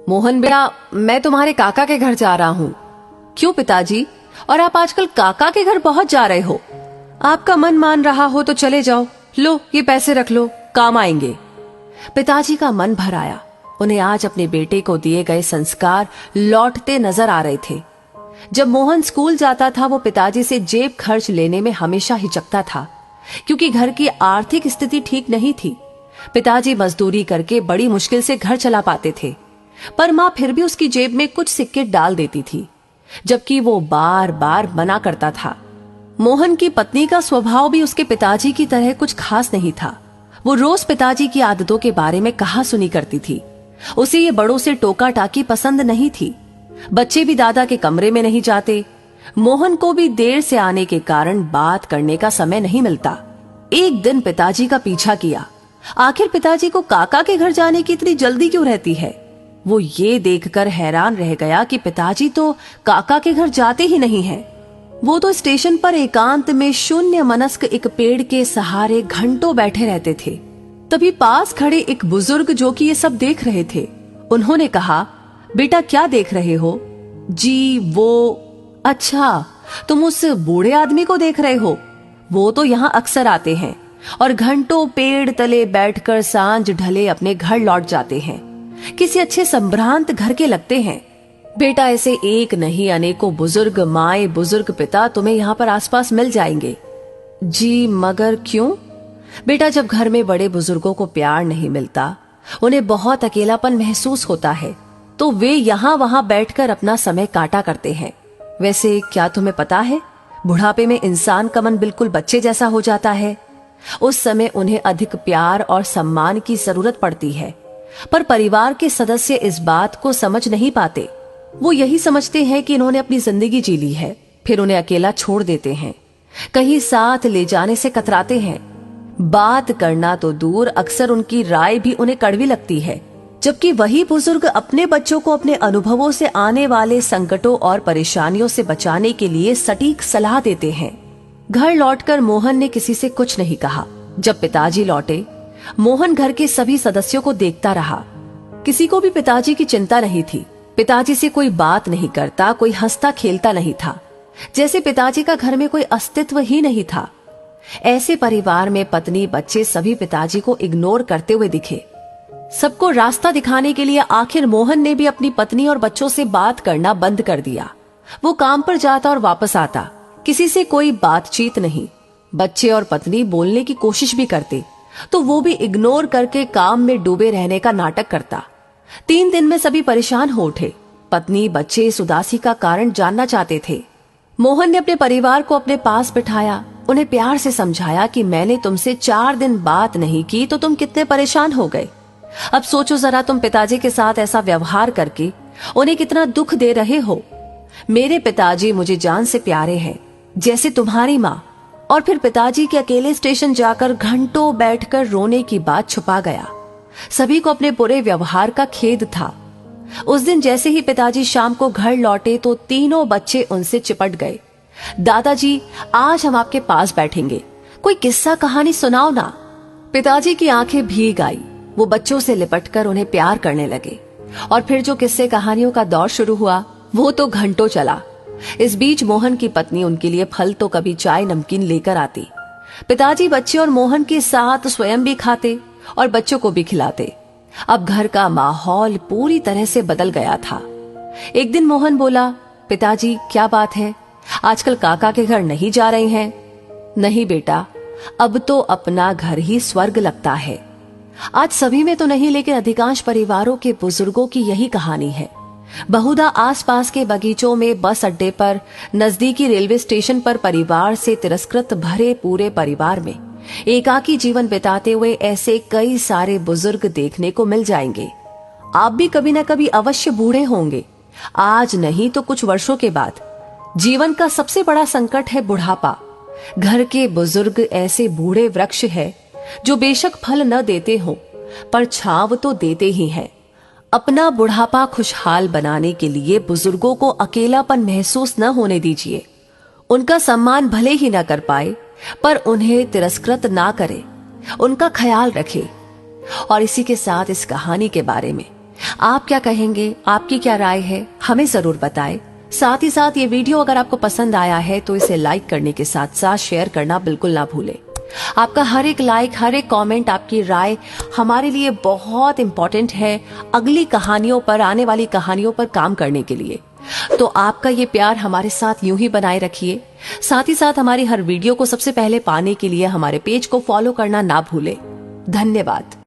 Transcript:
मोहन बेटा, मैं तुम्हारे काका के घर जा रहा हूँ। क्यों पिताजी? और आप आजकल काका के घर पहुंच जा रहे हो? आपका मन मान रहा हो तो चले जाओ। लो, ये पैसे रख लो, काम आएंगे। पिताजी का मन भर आया। उन्हें आज अपने बेटे को दिए गए संस्कार लौटते नजर आ रहे थे। जब मोहन स्कूल जाता था वो पिताजी से जेब खर्च लेने में हमेशा हिचकता था, क्योंकि घर की आर्थिक स्थिति ठीक नहीं थी। पिताजी मजदूरी करके बड़ी मुश्किल से घर चला पाते थे, पर माँ फिर भी उसकी जेब में कुछ सिक्के डाल देती थी, जबकि वो बार बार मना करता था। मोहन की पत्नी का स्वभाव भी उसके पिताजी की तरह कुछ खास नहीं था। वो रोज पिताजी की आदतों के बारे में कहा सुनी करती थी। उसे ये बड़ों से टोका टाकी पसंद नहीं थी। बच्चे भी दादा के कमरे में नहीं जाते। मोहन को भी देर से आने के कारण बात करने का समय नहीं मिलता। एक दिन पिताजी का पीछा किया। आखिर पिताजी को काका के घर जाने की इतनी जल्दी क्यों रहती है? वो ये देखकर हैरान रह गया कि पिताजी तो काका के घर जाते ही नहीं हैं। वो तो स्टेशन पर एकांत में शून्य मनस्क एक पेड़ के सहारे घंटों बैठे रहते थे। तभी पास खड़े एक बुजुर्ग जो कि ये सब देख रहे थे, उन्होंने कहा, बेटा क्या देख रहे हो? जी वो, अच्छा तुम उस बूढ़े आदमी को देख रहे हो? वो तो यहाँ अक्सर आते हैं और घंटों पेड़ तले बैठकर सांझ ढले अपने घर लौट जाते हैं। किसी अच्छे संभ्रांत घर के लगते हैं। बेटा ऐसे एक नहीं अनेकों बुजुर्ग माए बुजुर्ग पिता तुम्हें यहाँ पर आसपास मिल जाएंगे। जी मगर क्यों? बेटा जब घर में बड़े बुजुर्गों को प्यार नहीं मिलता, उन्हें बहुत अकेलापन महसूस होता है, तो वे यहाँ वहां बैठकर अपना समय काटा करते हैं। वैसे क्या तुम्हें पता है, बुढ़ापे में इंसान का मन बिल्कुल बच्चे जैसा हो जाता है। उस समय उन्हें अधिक प्यार और सम्मान की जरूरत पड़ती है, पर परिवार के सदस्य इस बात को समझ नहीं पाते। वो यही समझते हैं कि इन्होंने अपनी जिंदगी जी ली है, फिर उन्हें अकेला छोड़ देते हैं। कहीं साथ ले जाने से कतराते हैं। बात करना तो दूर, अक्सर उनकी राय भी उन्हें कड़वी लगती है, जबकि वही बुजुर्ग अपने बच्चों को अपने अनुभवों से आने वाले संकटों और परेशानियों से बचाने के लिए सटीक सलाह देते हैं। घर लौटकर मोहन ने किसी से कुछ नहीं कहा। जब पिताजी लौटे, मोहन घर के सभी सदस्यों को देखता रहा। किसी को भी पिताजी की चिंता नहीं थी। पिताजी से कोई बात नहीं करता, कोई हंसता खेलता नहीं था, जैसे पिताजी का घर में कोई अस्तित्व ही नहीं था। ऐसे परिवार में पत्नी बच्चे सभी पिताजी को इग्नोर करते हुए दिखे। सबको रास्ता दिखाने के लिए आखिर मोहन ने भी अपनी पत्नी और बच्चों से बात करना बंद कर दिया। वो काम पर जाता और वापस आता, किसी से कोई बातचीत नहीं। बच्चे और पत्नी बोलने की कोशिश भी करते तो वो भी इग्नोर करके काम में डूबे रहने का नाटक करता। 3 दिन में सभी परेशान हो उठे। पत्नी बच्चे इस उदासी का कारण जानना चाहते थे। मोहन ने अपने परिवार को अपने पास बिठाया, उन्हें प्यार से समझाया कि मैंने तुमसे 4 दिन बात नहीं की तो तुम कितने परेशान हो गए। अब सोचो जरा, तुम पिताजी के साथ ऐसा व्यवहार करके उन्हें कितना दुख दे रहे हो। मेरे पिताजी मुझे जान से प्यारे हैं, जैसे तुम्हारी माँ। और फिर पिताजी के अकेले स्टेशन जाकर घंटों बैठकर रोने की बात छुपा गया। सभी को अपने बुरे व्यवहार का खेद था। उस दिन जैसे ही पिताजी शाम को घर लौटे तो तीनों बच्चे उनसे चिपट गए। दादाजी, आज हम आपके पास बैठेंगे, कोई किस्सा कहानी सुनाओ ना। पिताजी की आंखें भीग आई। वो बच्चों से लिपटकर उन्हें प्यार करने लगे। और फिर जो किस्से कहानियों का दौर शुरू हुआ, वो तो घंटों चला। इस बीच मोहन की पत्नी उनके लिए फल तो कभी चाय नमकीन लेकर आती। पिताजी बच्चे और मोहन के साथ स्वयं भी खाते और बच्चों को भी खिलाते। अब घर का माहौल पूरी तरह से बदल गया था। एक दिन मोहन बोला, पिताजी क्या बात है, आजकल काका के घर नहीं जा रहे हैं? नहीं बेटा, अब तो अपना घर ही स्वर्ग लगता है। आज सभी में तो नहीं, लेकिन अधिकांश परिवारों के बुजुर्गों की यही कहानी है। बहुधा आसपास के बगीचों में, बस अड्डे पर, नजदीकी रेलवे स्टेशन पर परिवार से तिरस्कृत भरे पूरे परिवार में एकाकी जीवन बिताते हुए ऐसे कई सारे बुजुर्ग देखने को मिल जाएंगे। आप भी कभी न कभी अवश्य बूढ़े होंगे, आज नहीं तो कुछ वर्षों के बाद। जीवन का सबसे बड़ा संकट है बुढ़ापा। घर के बुजुर्ग ऐसे बूढ़े वृक्ष है जो बेशक फल न देते हो, पर छांव तो देते ही हैं। अपना बुढ़ापा खुशहाल बनाने के लिए बुजुर्गों को अकेलापन महसूस न होने दीजिए। उनका सम्मान भले ही न कर पाए, पर उन्हें तिरस्कृत ना करें, उनका ख्याल रखें। और इसी के साथ इस कहानी के बारे में आप क्या कहेंगे, आपकी क्या राय है, हमें जरूर बताएं। साथ ही साथ ये वीडियो अगर आपको पसंद आया है तो इसे लाइक करने के साथ साथ शेयर करना बिल्कुल ना भूलें। आपका हर एक लाइक, हर एक कमेंट, आपकी राय हमारे लिए बहुत इंपॉर्टेंट है अगली कहानियों पर, आने वाली कहानियों पर काम करने के लिए। तो आपका ये प्यार हमारे साथ यूं ही बनाए रखिए। साथ ही साथ हमारी हर वीडियो को सबसे पहले पाने के लिए हमारे पेज को फॉलो करना ना भूलें। धन्यवाद।